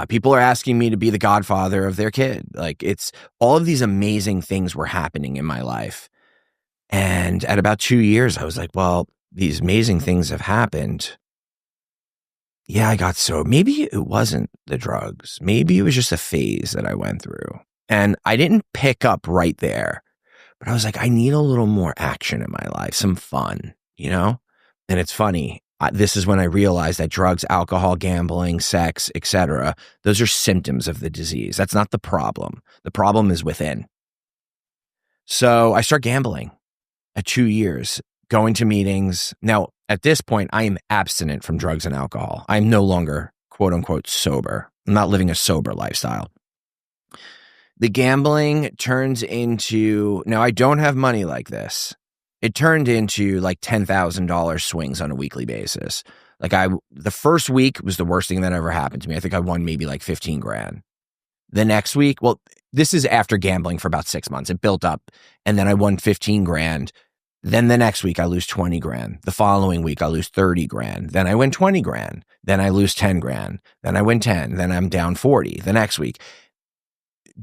People are asking me to be the godfather of their kid. It's all of these amazing things were happening in my life. And at about 2 years, I was like, well, these amazing things have happened. Yeah, I got sober. Maybe it wasn't the drugs. Maybe it was just a phase that I went through. And I didn't pick up right there. But I was like, I need a little more action in my life, some fun, you know? And it's funny. This is when I realized that drugs, alcohol, gambling, sex, etc., those are symptoms of the disease. That's not the problem. The problem is within. So I start gambling at 2 years, going to meetings. Now, at this point, I am abstinent from drugs and alcohol. I'm no longer, quote unquote, sober. I'm not living a sober lifestyle. The gambling turns into, now I don't have money like this. It turned into like $10,000 swings on a weekly basis. Like the first week was the worst thing that ever happened to me. I think I won maybe like 15 grand. The next week, well, this is after gambling for about 6 months. It built up and then I won 15 grand. Then the next week I lose 20 grand. The following week I lose 30 grand. Then I win 20 grand. Then I lose 10 grand. Then I win 10. Then I'm down 40 the next week.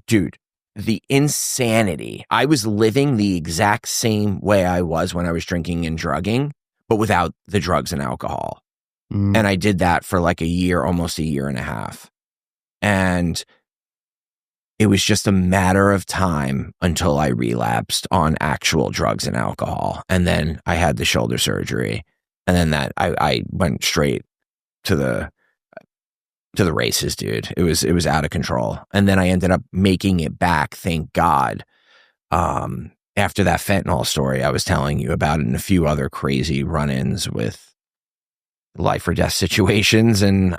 Dude, the insanity. I was living the exact same way I was when I was drinking and drugging, but without the drugs and alcohol. And I did that for like a year, almost a year and a half. And it was just a matter of time until I relapsed on actual drugs and alcohol. And then I had the shoulder surgery. And then I went straight to the races, dude. It was out of control. And then I ended up making it back, thank God. After that fentanyl story I was telling you about, and a few other crazy run-ins with life or death situations, and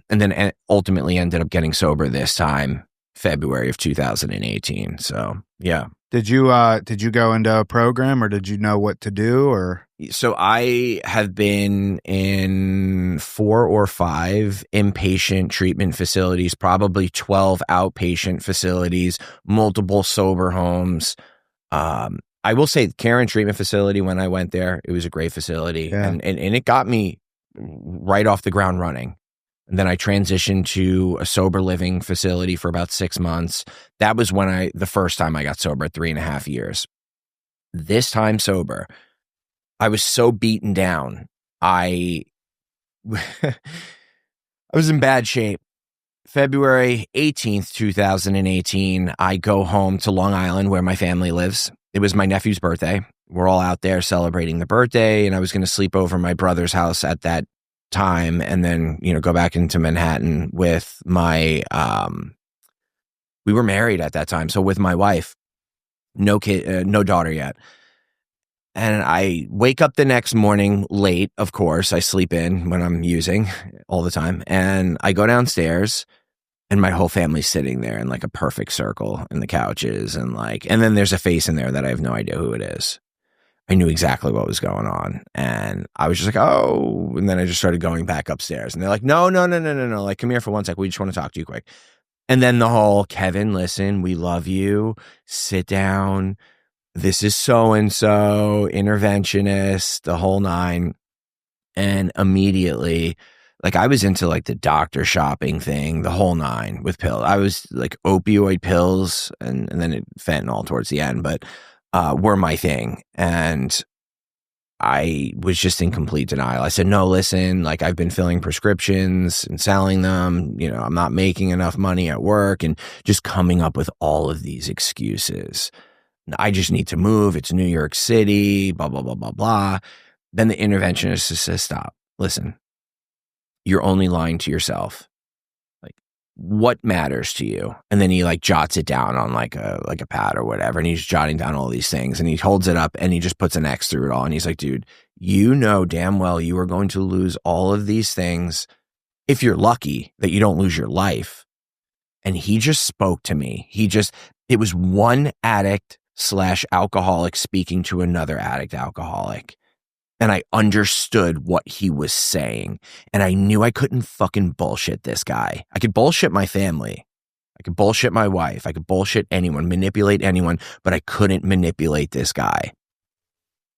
then ultimately ended up getting sober this time, February of 2018. So yeah. Did you go into a program, or did you know what to do, or? So I have been in 4 or 5 inpatient treatment facilities, probably 12 outpatient facilities, multiple sober homes. I will say care and treatment facility, when I went there, it was a great facility. Yeah. And it got me right off the ground running. And then I transitioned to a sober living facility for about 6 months. That was when the first time I got sober at 3.5 years. This time sober, I was so beaten down. I was in bad shape. February 18th, 2018, I go home to Long Island where my family lives. It was my nephew's birthday. We're all out there celebrating the birthday, and I was going to sleep over my brother's house at that time and then, go back into Manhattan with my, we were married at that time. So with my wife, no kid, no daughter yet. And I wake up the next morning late, of course. I sleep in when I'm using all the time. And I go downstairs and my whole family's sitting there in like a perfect circle in the couches. And then there's a face in there that I have no idea who it is. I knew exactly what was going on. And I was just like, oh, and then I just started going back upstairs. And they're like, no. Like, come here for 1 sec. We just want to talk to you quick. And then the whole, Kevin, listen, we love you. Sit down. This is so-and-so, interventionist, the whole 9. And immediately, like, I was into like the doctor shopping thing, the whole 9 with pills. I was like opioid pills and then fentanyl towards the end, but were my thing. And I was just in complete denial. I said, no, listen, like, I've been filling prescriptions and selling them. I'm not making enough money at work, and just coming up with all of these excuses. I just need to move. It's New York City, blah, blah, blah, blah, blah. Then the interventionist says, stop, listen, you're only lying to yourself. Like, what matters to you? And then he like jots it down on like a pad or whatever. And he's jotting down all these things, and he holds it up and he just puts an X through it all. And he's like, dude, you know damn well you are going to lose all of these things if you're lucky that you don't lose your life. And he just spoke to me. It was one addict / alcoholic speaking to another addict alcoholic. And I understood what he was saying. And I knew I couldn't fucking bullshit this guy. I could bullshit my family. I could bullshit my wife. I could bullshit anyone, manipulate anyone, but I couldn't manipulate this guy.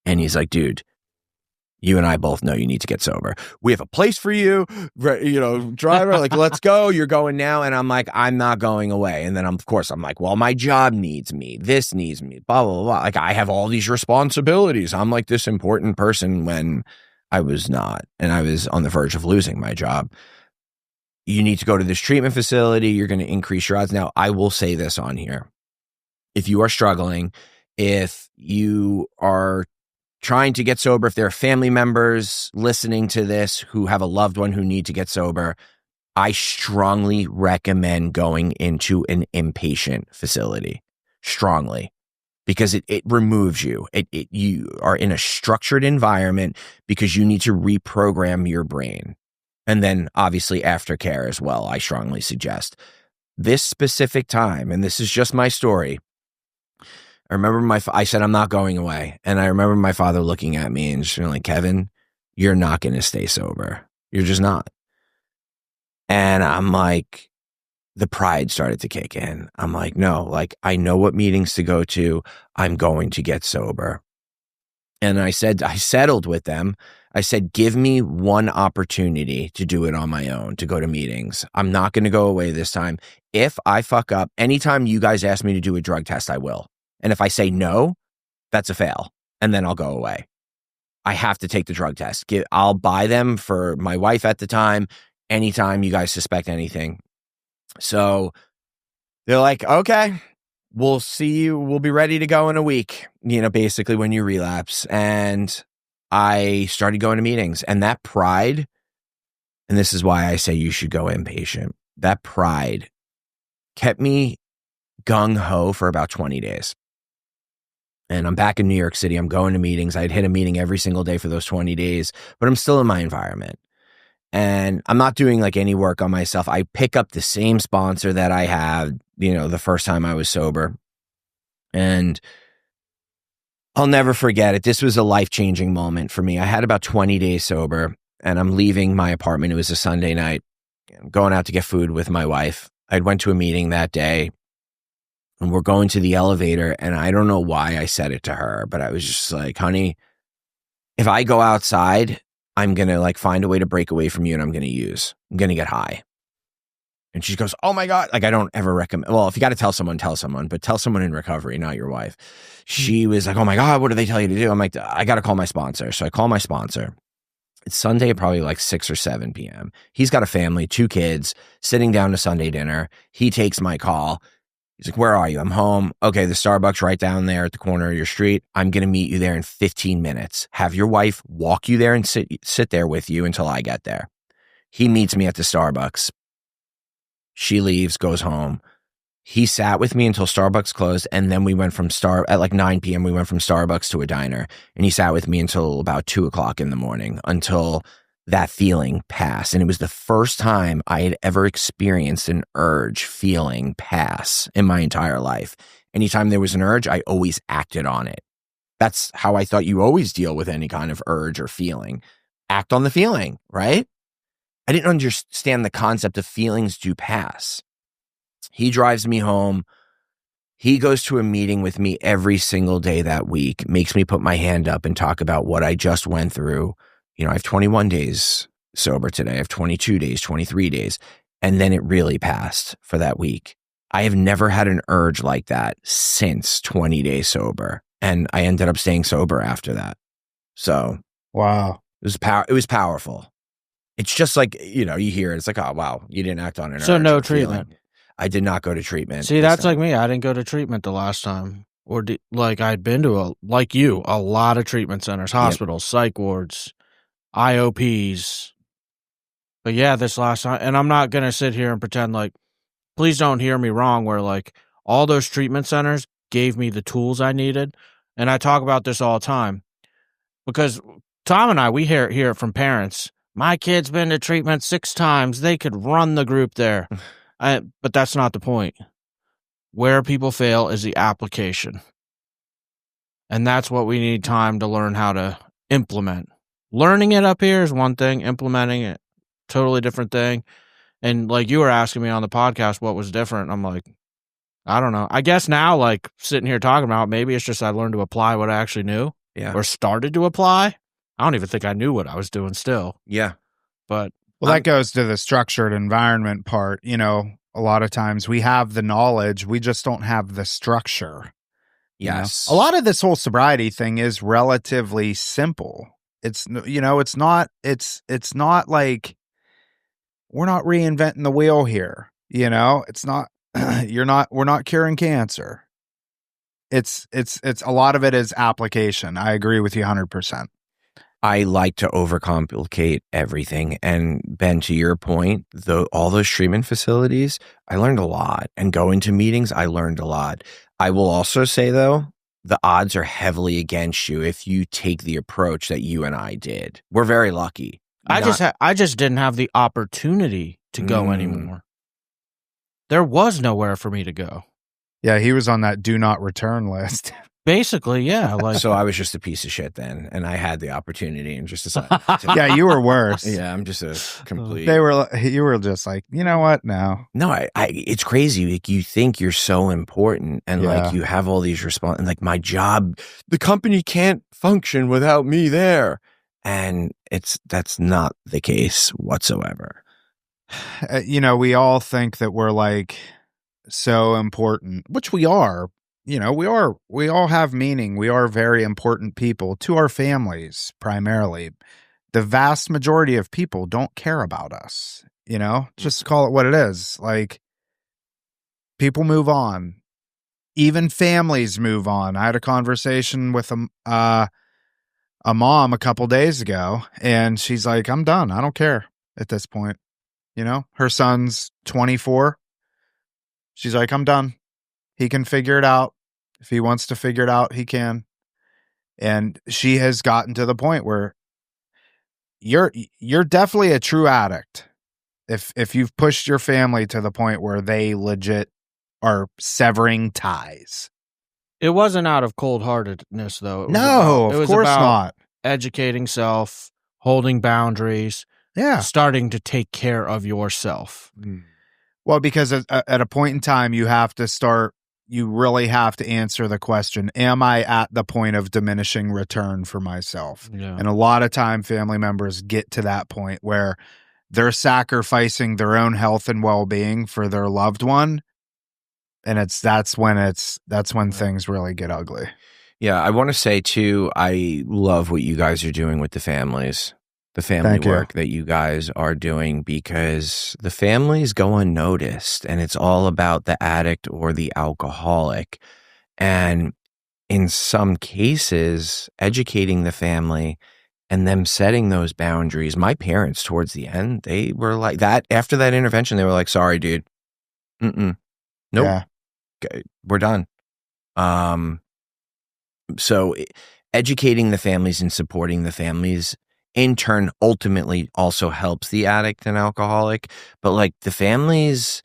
And he's like, dude, you and I both know you need to get sober. We have a place for you, driver, like, let's go. You're going now. And I'm like, I'm not going away. And then I'm like, well, my job needs me. This needs me, blah, blah, blah. Like, I have all these responsibilities. I'm like this important person when I was not. And I was on the verge of losing my job. You need to go to this treatment facility. You're going to increase your odds. Now, I will say this on here. If you are struggling if you are trying to get sober, if there are family members listening to this who have a loved one who need to get sober, I strongly recommend going into an inpatient facility. Strongly. Because it removes you. You are in a structured environment because you need to reprogram your brain. And then obviously aftercare as well, I strongly suggest. This specific time, and this is just my story, I remember I said, I'm not going away. And I remember my father looking at me and just being like, Kevin, you're not going to stay sober. You're just not. And I'm like, the pride started to kick in. I'm like, no, like I know what meetings to go to. I'm going to get sober. And I settled with them. I said, give me one opportunity to do it on my own, to go to meetings. I'm not going to go away this time. If I fuck up, anytime you guys ask me to do a drug test, I will. And if I say no, that's a fail. And then I'll go away. I have to take the drug test. I'll buy them for my wife at the time. Anytime you guys suspect anything. So they're like, okay, we'll see you. We'll be ready to go in a week, basically when you relapse. And I started going to meetings, and that pride, and this is why I say you should go inpatient, that pride kept me gung-ho for about 20 days. And I'm back in New York City. I'm going to meetings. I'd hit a meeting every single day for those 20 days, but I'm still in my environment. And I'm not doing like any work on myself. I pick up the same sponsor that I had, the first time I was sober. And I'll never forget it. This was a life-changing moment for me. I had about 20 days sober, and I'm leaving my apartment. It was a Sunday night. I'm going out to get food with my wife. I went to a meeting that day, and we're going to the elevator, and I don't know why I said it to her, but I was just like, honey, if I go outside, I'm going to like find a way to break away from you, and I'm going to get high. And she goes, oh my God. Like, I don't ever recommend, well, if you got to tell someone, but tell someone in recovery, not your wife. She was like, oh my God, what do they tell you to do? I'm like, I got to call my sponsor. So I call my sponsor. It's Sunday, probably like 6 or 7 p.m. He's got a family, 2 kids, sitting down to Sunday dinner. He takes my call. He's like, where are you? I'm home. Okay, the Starbucks right down there at the corner of your street. I'm going to meet you there in 15 minutes. Have your wife walk you there and sit there with you until I get there. He meets me at the Starbucks. She leaves, goes home. He sat with me until Starbucks closed, and then we went from at like 9 p.m. we went from Starbucks to a diner, and he sat with me until about 2 o'clock in the morning until that feeling passed. And it was the first time I had ever experienced an urge feeling pass in my entire life. Anytime there was an urge, I always acted on it. That's how I thought you always deal with any kind of urge or feeling. Act on the feeling, right? I didn't understand the concept of feelings do pass. He drives me home. He goes to a meeting with me every single day that week, makes me put my hand up and talk about what I just went through. I have 21 days sober today. I have 22 days, 23 days. And then it really passed for that week. I have never had an urge like that since 20 days sober. And I ended up staying sober after that. So, wow. It was powerful. It's just like, you hear it. It's like, oh, wow, you didn't act on an urge. So no treatment. I did not go to treatment. See, that's like me. I didn't go to treatment the last time. Or I'd been to a lot of treatment centers, hospitals, psych wards, IOPs. But yeah, this last time, and I'm not going to sit here and pretend please don't hear me wrong, where all those treatment centers gave me the tools I needed. And I talk about this all the time because Tom and I, we hear it from parents. My kid's been to treatment 6 times. They could run the group there. But that's not the point. Where people fail is the application. And that's what we need time to learn how to implement. Learning it up here is one thing. Implementing it, totally different thing. And you were asking me on the podcast what was different. I'm like, I don't know. I guess now, sitting here talking about, maybe it's just I learned to apply what I actually knew. Yeah. Or started to apply. I don't even think I knew what I was doing still. Yeah. But that goes to the structured environment part. A lot of times we have the knowledge, we just don't have the structure. Yes. A lot of this whole sobriety thing is relatively simple. It's it's not like we're not reinventing the wheel here. It's not we're not curing cancer. it's a lot of it is application. I agree with you 100%. I like to overcomplicate everything. And Ben, to your point, all those treatment facilities, I learned a lot. And going to meetings, I learned a lot. I will also say, though, the odds are heavily against you if you take the approach that you and I did. We're very lucky. I just didn't have the opportunity to go anymore. There was nowhere for me to go. Yeah, he was on that do not return list. Basically, yeah. Like, so I was just a piece of shit then, and I had the opportunity and just decided. Yeah, you were worse. Yeah, I'm just a complete. You were just like, you know what? No. It's crazy. Like, you think you're so important, and like you have all these and like my job, the company can't function without me there, and that's not the case whatsoever. We all think that we're like so important, which we are. We all have meaning. We are very important people to our families, primarily. The vast majority of people don't care about us, just call it what it is. Like, people move on. Even families move on. I had a conversation with a mom a couple days ago, and she's like, I'm done. I don't care at this point. Her son's 24. She's like, I'm done. He can figure it out. If he wants to figure it out, he can. And she has gotten to the point where you're definitely a true addict. If you've pushed your family to the point where they legit are severing ties. It wasn't out of cold-heartedness, though. Of course not. Educating self, holding boundaries, starting to take care of yourself. Well, because at a point in time, you really have to answer the question, am I at the point of diminishing return for myself? Yeah. And a lot of time, family members get to that point where they're sacrificing their own health and well-being for their loved one. And that's when things really get ugly. Yeah, I want to say too, I love what you guys are doing with the families, the family work that you guys are doing, because the families go unnoticed, and it's all about the addict or the alcoholic. And in some cases, educating the family and them setting those boundaries. My parents, towards the end, they were like that. After that intervention, they were like, sorry, dude. Nope. Yeah. We're done. So educating the families and supporting the families in turn ultimately also helps the addict and alcoholic. But like the families,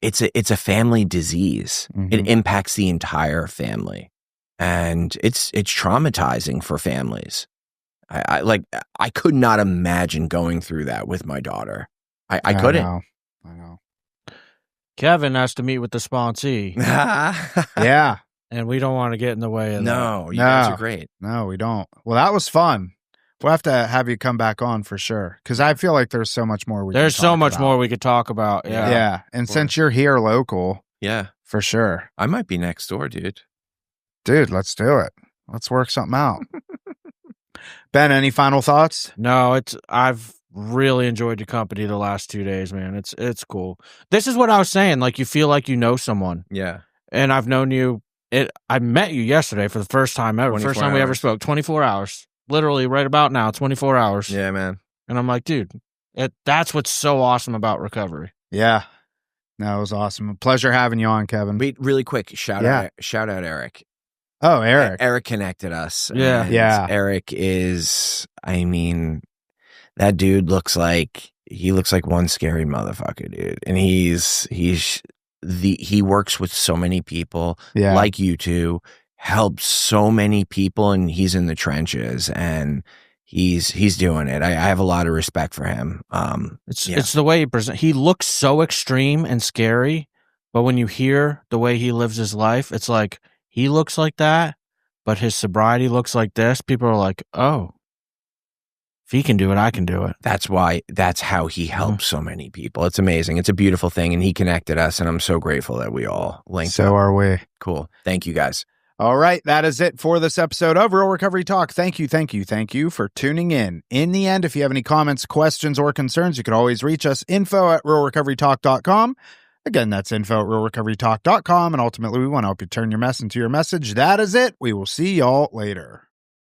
it's a family disease. Mm-hmm. It impacts the entire family, and it's traumatizing for families. I could not imagine going through that with my daughter. I couldn't. I know. Kevin has to meet with the sponsee. Yeah. And we don't want to get in the way of that. No, you guys are great. No, we don't. Well, that was fun. We'll have to have you come back on for sure, because I feel like there's so much more There's so much more we could talk about. Yeah. Yeah. And since you're here local, yeah, for sure. I might be next door, dude. Dude, let's do it. Let's work something out. Ben, any final thoughts? No, I've really enjoyed your company the last 2 days, man. It's cool. This is what I was saying. Like, you feel like you know someone. Yeah. And I've known you. I met you yesterday for the first time ever. First time we ever spoke. 24 hours. Literally right about now, 24 hours. Yeah, man. And I'm like, dude, that's what's so awesome about recovery. Yeah. No, it was awesome. A pleasure having you on, Kevin. Wait, really quick, shout out Eric. Oh, Eric. Eric connected us. Yeah. Yeah. Eric is, that dude looks like one scary motherfucker, dude. And he works with so many people, like you two, helps so many people, and he's in the trenches, and he's doing it. I have a lot of respect for him. It's the way he presents. He looks so extreme and scary, but when you hear the way he lives his life, it's like he looks like that, but his sobriety looks like this. People are like, oh, if he can do it, I can do it. That's how he helps so many people. It's amazing. It's a beautiful thing, and he connected us, and I'm so grateful that we all linked up. So are we. Cool. Thank you, guys. All right, that is it for this episode of Real Recovery Talk. Thank you for tuning in. In the end, if you have any comments, questions, or concerns, you can always reach us, info@realrecoverytalk.com. Again, that's info@realrecoverytalk.com. And ultimately, we want to help you turn your mess into your message. That is it. We will see y'all later.